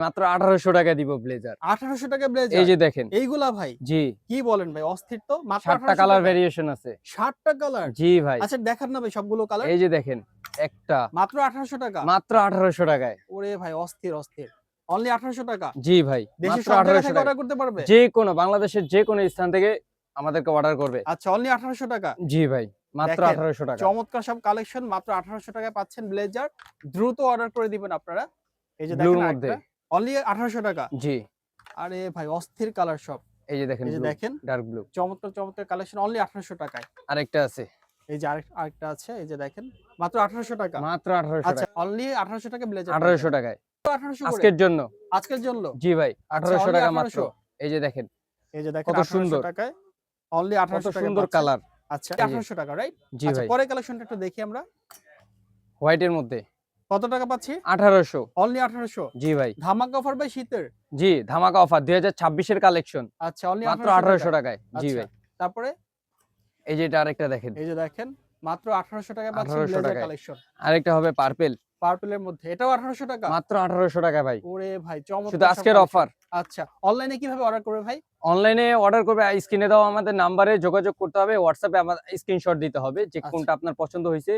মাত্র 1800 টাকা দিব ব্লেজার। 1800 টাকা ব্লেজার। এই যে দেখেন এইগুলা ভাই? জি। কি বলেন ভাই, অস্থির তো। মাত্র 7টা 1800 কালার টাকা। ভেরিয়েশন আছে। 60 টা কালার? জি ভাই। আচ্ছা দেখান না ভাই সবগুলো কালার। এই যে দেখেন একটা মাত্র 1800 টাকা। মাত্র 1800 টাকায়। ওরে ভাই অস্থির অস্থির। অনলি 1800 টাকা। জি ভাই। দেশের মাত্র সব জায়গা 1800 থেকে টাকা। অর্ডার করতে পারবে? যে কোনো বাংলাদেশের যে কোনো স্থান থেকে আমাদেরকে অর্ডার করবে। আচ্ছা অনলি 1800 টাকা। জি ভাই। মাত্র দেখেন, 1800 টাকা। চমৎকার সব কালেকশন মাত্র 1800 টাকায় পাচ্ছেন ব্লেজার। দ্রুত অর্ডার করে দিবেন আপনারা। এই যে ব্লুর দেখেন মধ্যে। আরেকটা। অনলি 1800 টাকা। জি। আরে ভাই অস্থির কালার সব। এই যে দেখেন এই যে ব্লু, দেখেন ডার্ক ব্লু। চমৎকার চমৎকার কালেকশন অনলি 1800 টাকায়। আরেকটা আছে। এই যে আরেকটা আছে, এই যে দেখেন মাত্র 1800 টাকা। মাত্র 1800 আচ্ছা টাকা। অনলি 1800 টাকা ব্লেজার 1800 টাকায়। 1800 করে আজকের জন্য। আজকের জন্য। জি ভাই। আচ্ছা 1800 অনলি টাকা মাত্র। 1800। এই যে দেখেন এই যে দেখেন কত 1800 সুন্দর। টাকায় অনলি কত 1800 টাকায় সুন্দর পাচ্ছেন। কালার। আচ্ছা এই যে। 1800 টাকা রাইট? জি আচ্ছা ভাই। পরের কালেকশনটা একটু দেখি আমরা। হোয়াইটের মধ্যে। কত টাকা পাচ্ছি? 1800। অনলি 1800। জি ভাই। ধামাকা অফার ভাই শীতের। জি, ধামাকা অফার 2026 এর কালেকশন। আচ্ছা অনলি মাত্র 1800 1800 টাকায়। জি আচ্ছা ভাই। তারপরে এই যে এটা আরেকটা দেখেন। এই যে দেখেন মাত্র 1800 টাকায় পাচ্ছেন 1800 ব্লেজার টাকায়। কালেকশন। আরেকটা হবে পার্পল। পার্পল এর মধ্যে এটাও 1800 টাকা। মাত্র 1800 টাকা ভাই। ওরে ভাই শুধু চমৎকার সব আজকের কালেকশন। অফার। আচ্ছা অনলাইনে কিভাবে অর্ডার করবে ভাই? অনলাইনে অর্ডার করবে স্ক্রিনে দেওয়া আমাদের নাম্বারে যোগাযোগ করতে হবে। হোয়াটসঅ্যাপে আমাদের স্ক্রিনশট দিতে হবে যে আচ্ছা কোনটা আপনার পছন্দ হইছে।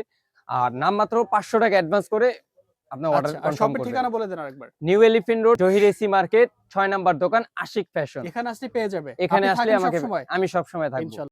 আর নামমাত্র 500 টাকা অ্যাডভান্স করে আপনার অর্ডার আচ্ছা আর কনফার্ম শপের করবেন। ঠিকানা বলে দেন আরেকবার। New elephant road, Zahir AC market, 6 number দোকান, আশিক ফ্যাশন। এখানে আসলে পেয়ে যাবে। এখানে আপনি আসলে থাকেন আমাকে সবসময়? আমি সবসময় থাকবো। ইনশাআল্লাহ।